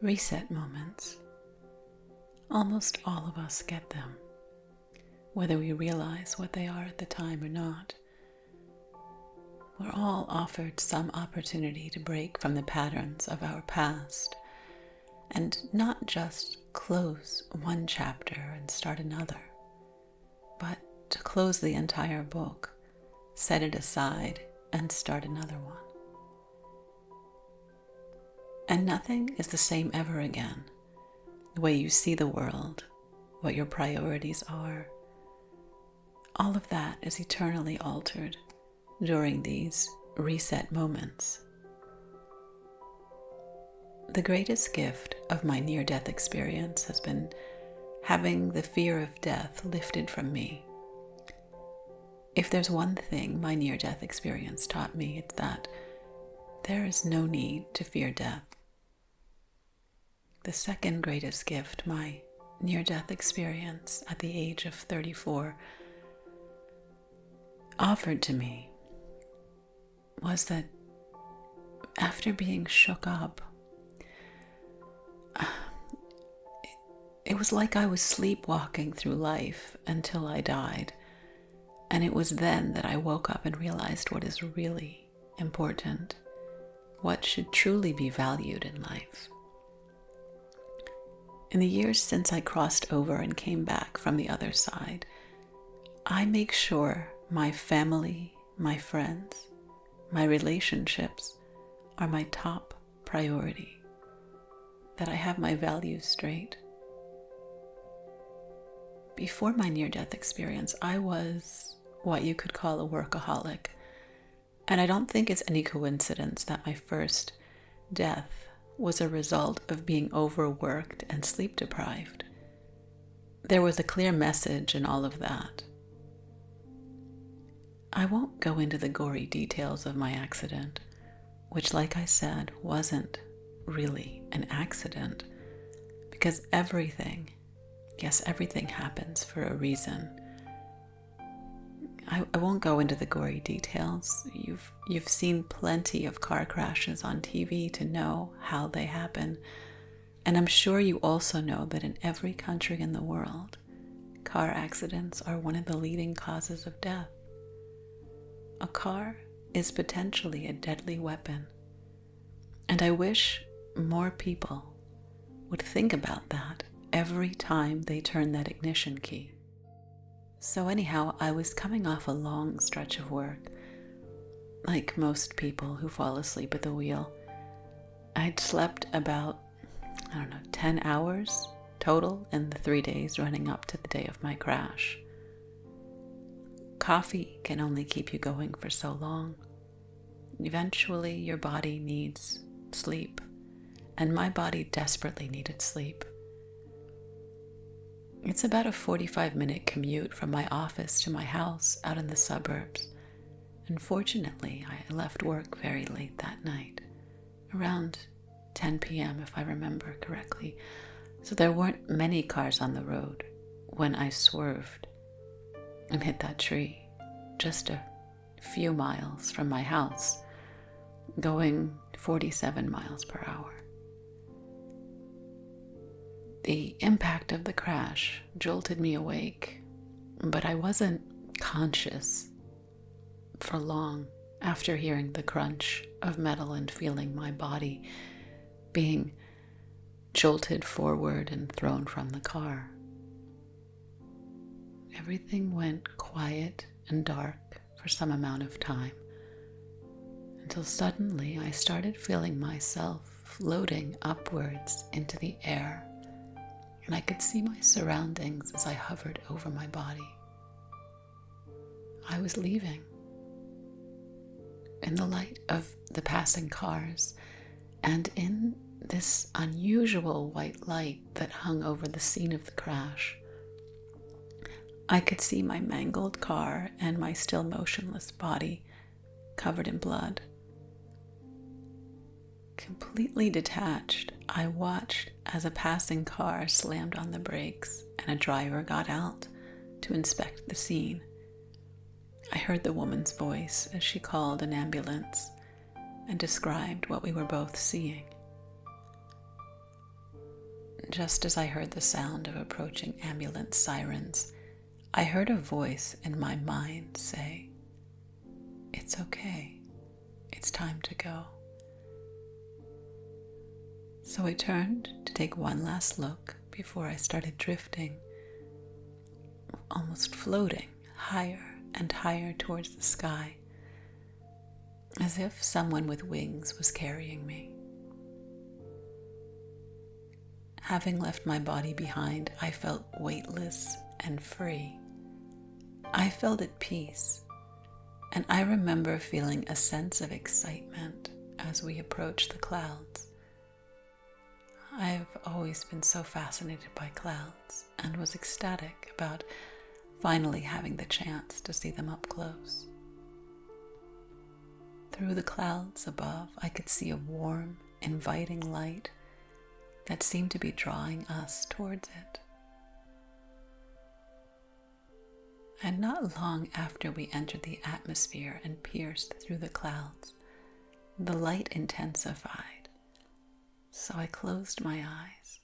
Reset moments. Almost all of us get them, whether we realize what they are at the time or not. We're all offered some opportunity to break from the patterns of our past and not just close one chapter and start another, but to close the entire book, set it aside, and start another one. And nothing is the same ever again. The way you see the world, what your priorities are, all of that is eternally altered during these reset moments. The greatest gift of my near-death experience has been having the fear of death lifted from me. If there's one thing my near-death experience taught me, it's that there is no need to fear death. The second greatest gift my near-death experience at the age of 34 offered to me was that after being shook up, it was like I was sleepwalking through life until I died. And it was then that I woke up and realized what is really important, what should truly be valued in life. In the years since I crossed over and came back from the other side, I make sure my family, my friends, my relationships are my top priority, that I have my values straight. Before my near-death experience, I was what you could call a workaholic, and I don't think it's any coincidence that my first death was a result of being overworked and sleep deprived. There was a clear message in all of that. I won't go into the gory details of my accident, which, like I said, wasn't really an accident, because everything happens for a reason. I won't go into the gory details. You've seen plenty of car crashes on TV to know how they happen. And I'm sure you also know that in every country in the world, car accidents are one of the leading causes of death. A car is potentially a deadly weapon. And I wish more people would think about that every time they turn that ignition key. So anyhow, I was coming off a long stretch of work. Like most people who fall asleep at the wheel, I'd slept about, 10 hours total in the 3 days running up to the day of my crash. Coffee can only keep you going for so long. Eventually, your body needs sleep, and my body desperately needed sleep. It's about a 45-minute commute from my office to my house out in the suburbs. And fortunately, I left work very late that night, around 10 p.m. if I remember correctly. So there weren't many cars on the road when I swerved and hit that tree, just a few miles from my house, going 47 miles per hour. The impact of the crash jolted me awake, but I wasn't conscious for long after hearing the crunch of metal and feeling my body being jolted forward and thrown from the car. Everything went quiet and dark for some amount of time, until suddenly I started feeling myself floating upwards into the air. And I could see my surroundings as I hovered over my body. I was leaving. In the light of the passing cars, and in this unusual white light that hung over the scene of the crash, I could see my mangled car and my still motionless body covered in blood. Completely detached, I watched as a passing car slammed on the brakes and a driver got out to inspect the scene. I heard the woman's voice as she called an ambulance and described what we were both seeing. just as I heard the sound of approaching ambulance sirens, I heard a voice in my mind say, "It's okay. It's time to go." So I turned to take one last look before I started drifting, almost floating higher and higher towards the sky, as if someone with wings was carrying me. Having left my body behind, I felt weightless and free. I felt at peace, and I remember feeling a sense of excitement as we approached the clouds. I've always been so fascinated by clouds and was ecstatic about finally having the chance to see them up close. Through the clouds above, I could see a warm, inviting light that seemed to be drawing us towards it. And not long after we entered the atmosphere and pierced through the clouds, the light intensified, so I closed my eyes.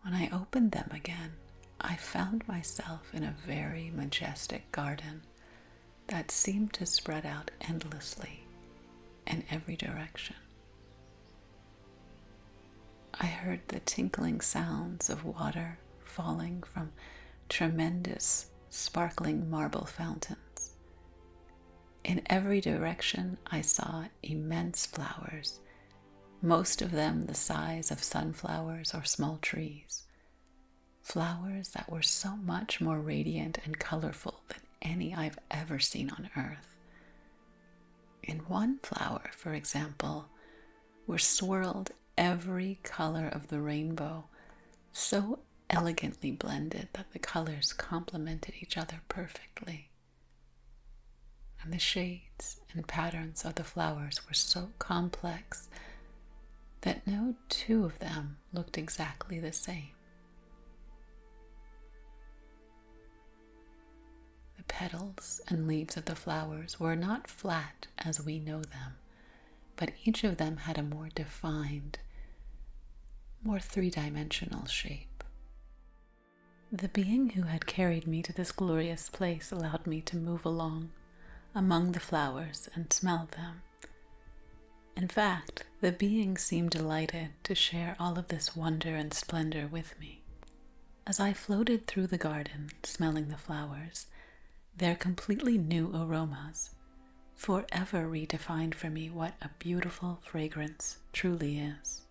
When I opened them again, I found myself in a very majestic garden that seemed to spread out endlessly in every direction. I heard the tinkling sounds of water falling from tremendous, sparkling marble fountains. In every direction, I saw immense flowers, most of them the size of sunflowers or small trees. Flowers that were so much more radiant and colorful than any I've ever seen on earth. In one flower, for example, were swirled every color of the rainbow, so elegantly blended that the colors complemented each other perfectly. And the shades and patterns of the flowers were so complex that no two of them looked exactly the same. The petals and leaves of the flowers were not flat as we know them, but each of them had a more defined, more three-dimensional shape. The being who had carried me to this glorious place allowed me to move along among the flowers and smell them. In fact, the being seemed delighted to share all of this wonder and splendor with me. As I floated through the garden, smelling the flowers, their completely new aromas forever redefined for me what a beautiful fragrance truly is.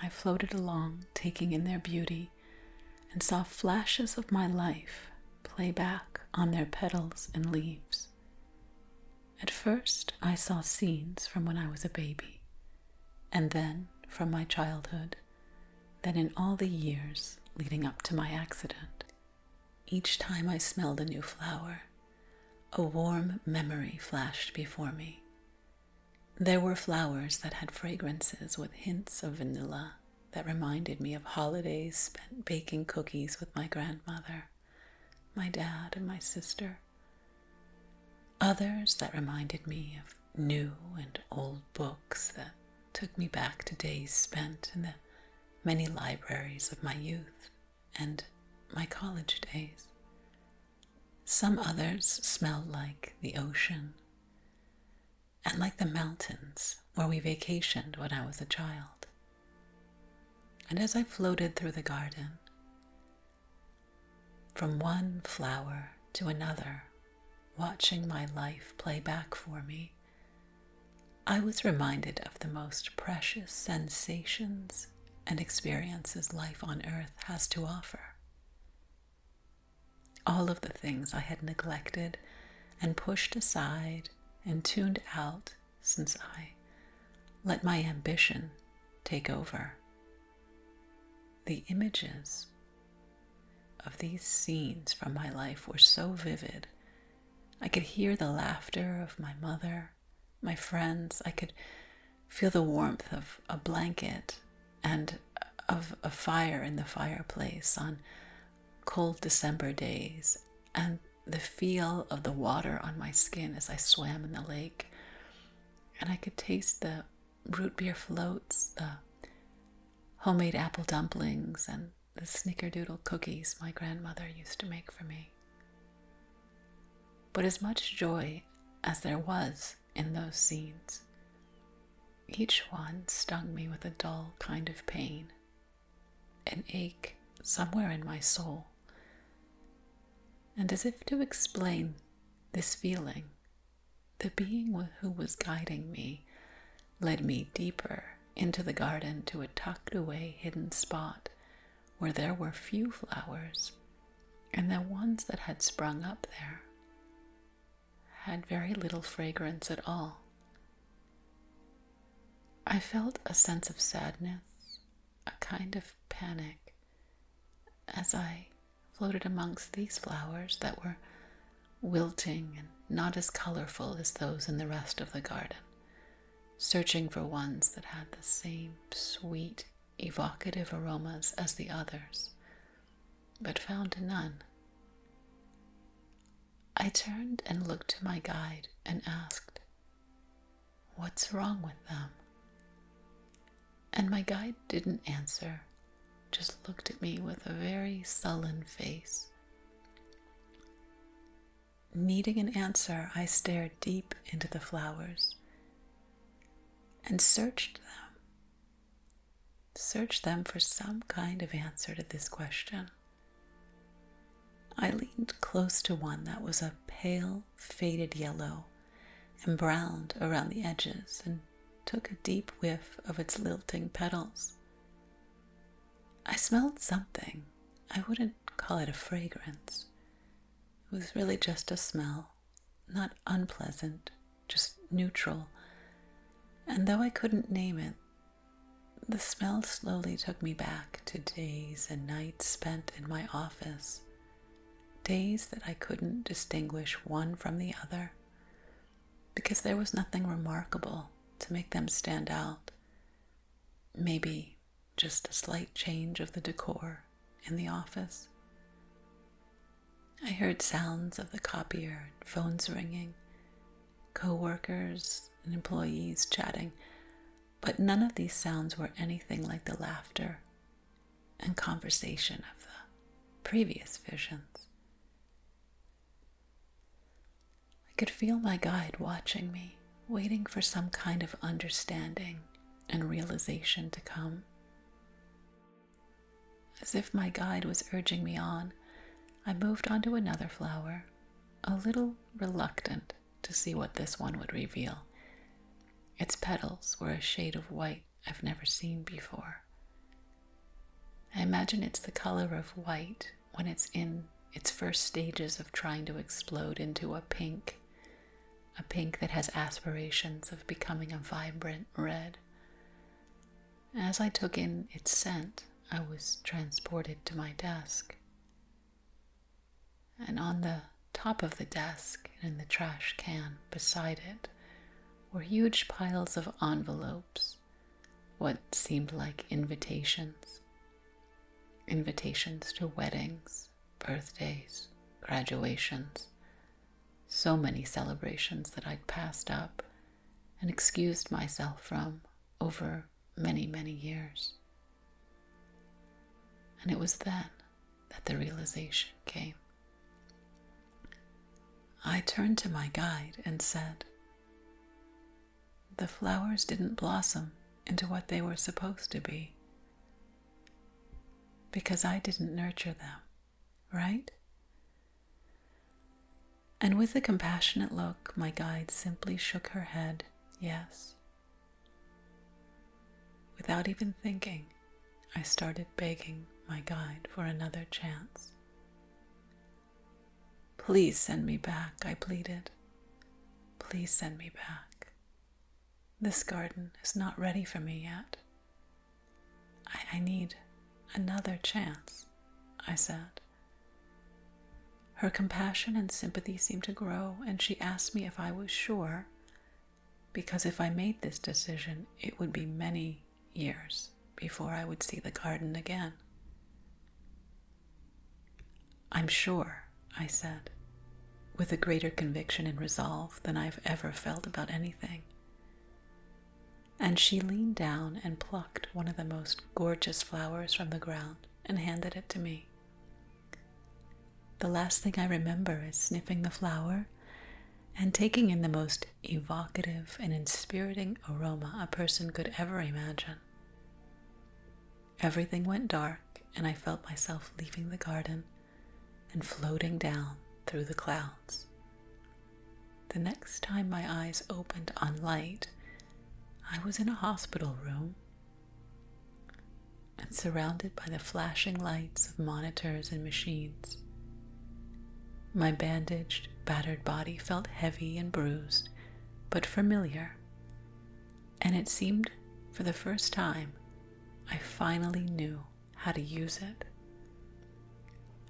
I floated along, taking in their beauty, and saw flashes of my life play back on their petals and leaves. At first, I saw scenes from when I was a baby, and then from my childhood, then in all the years leading up to my accident. Each time I smelled a new flower, a warm memory flashed before me. There were flowers that had fragrances with hints of vanilla that reminded me of holidays spent baking cookies with my grandmother, my dad, and my sister. Others that reminded me of new and old books that took me back to days spent in the many libraries of my youth and my college days. Some others smelled like the ocean and like the mountains where we vacationed when I was a child. And as I floated through the garden, from one flower to another, watching my life play back for me, I was reminded of the most precious sensations and experiences life on earth has to offer. All of the things I had neglected and pushed aside and tuned out since I let my ambition take over. The images of these scenes from my life were so vivid. I could hear the laughter of my mother, my friends. I could feel the warmth of a blanket and of a fire in the fireplace on cold December days, and the feel of the water on my skin as I swam in the lake. And I could taste the root beer floats, the homemade apple dumplings and the snickerdoodle cookies my grandmother used to make for me. But as much joy as there was in those scenes, each one stung me with a dull kind of pain, an ache somewhere in my soul. And as if to explain this feeling, the being who was guiding me led me deeper into the garden to a tucked away hidden spot where there were few flowers, and the ones that had sprung up there had very little fragrance at all. I felt a sense of sadness, a kind of panic, as I floated amongst these flowers that were wilting and not as colorful as those in the rest of the garden, searching for ones that had the same sweet, evocative aromas as the others, but found none. I turned and looked to my guide and asked, "What's wrong with them?" And my guide didn't answer, just looked at me with a very sullen face. Needing an answer, I stared deep into the flowers and searched them for some kind of answer to this question. I leaned close to one that was a pale, faded yellow and browned around the edges and took a deep whiff of its lilting petals. I smelled something. I wouldn't call it a fragrance. It was really just a smell, not unpleasant, just neutral. And though I couldn't name it, the smell slowly took me back to days and nights spent in my office, days that I couldn't distinguish one from the other, because there was nothing remarkable to make them stand out. Maybe just a slight change of the decor in the office. I heard sounds of the copier and phones ringing, co-workers and employees chatting, but none of these sounds were anything like the laughter and conversation of the previous visions. I could feel my guide watching me, waiting for some kind of understanding and realization to come. As if my guide was urging me on, I moved on to another flower, a little reluctant to see what this one would reveal. Its petals were a shade of white I've never seen before. I imagine it's the color of white when it's in its first stages of trying to explode into a pink that has aspirations of becoming a vibrant red. As I took in its scent, I was transported to my desk. And on the top of the desk and in the trash can beside it were huge piles of envelopes, what seemed like invitations to weddings, birthdays, graduations, so many celebrations that I'd passed up and excused myself from over many, many years. And it was then that the realization came. I turned to my guide and said, "The flowers didn't blossom into what they were supposed to be because I didn't nurture them, right?" And with a compassionate look, my guide simply shook her head, yes. Without even thinking, I started begging my guide for another chance. "Please send me back," I pleaded. "Please send me back. This garden is not ready for me yet. I need another chance," I said. Her compassion and sympathy seemed to grow, and she asked me if I was sure, because if I made this decision, it would be many years before I would see the garden again. "I'm sure," I said, with a greater conviction and resolve than I've ever felt about anything. and she leaned down and plucked one of the most gorgeous flowers from the ground and handed it to me. The last thing I remember is sniffing the flower and taking in the most evocative and inspiriting aroma a person could ever imagine. Everything went dark, and I felt myself leaving the garden and floating down through the clouds. The next time my eyes opened on light, I was in a hospital room and surrounded by the flashing lights of monitors and machines. My bandaged, battered body felt heavy and bruised, but familiar, and it seemed, for the first time, I finally knew how to use it.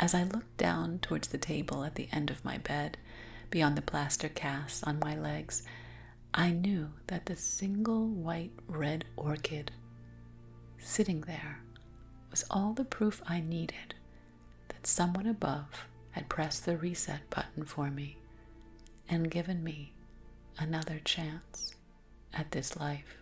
As I looked down towards the table at the end of my bed, beyond the plaster casts on my legs, I knew that the single white red orchid sitting there was all the proof I needed that someone above had pressed the reset button for me and given me another chance at this life.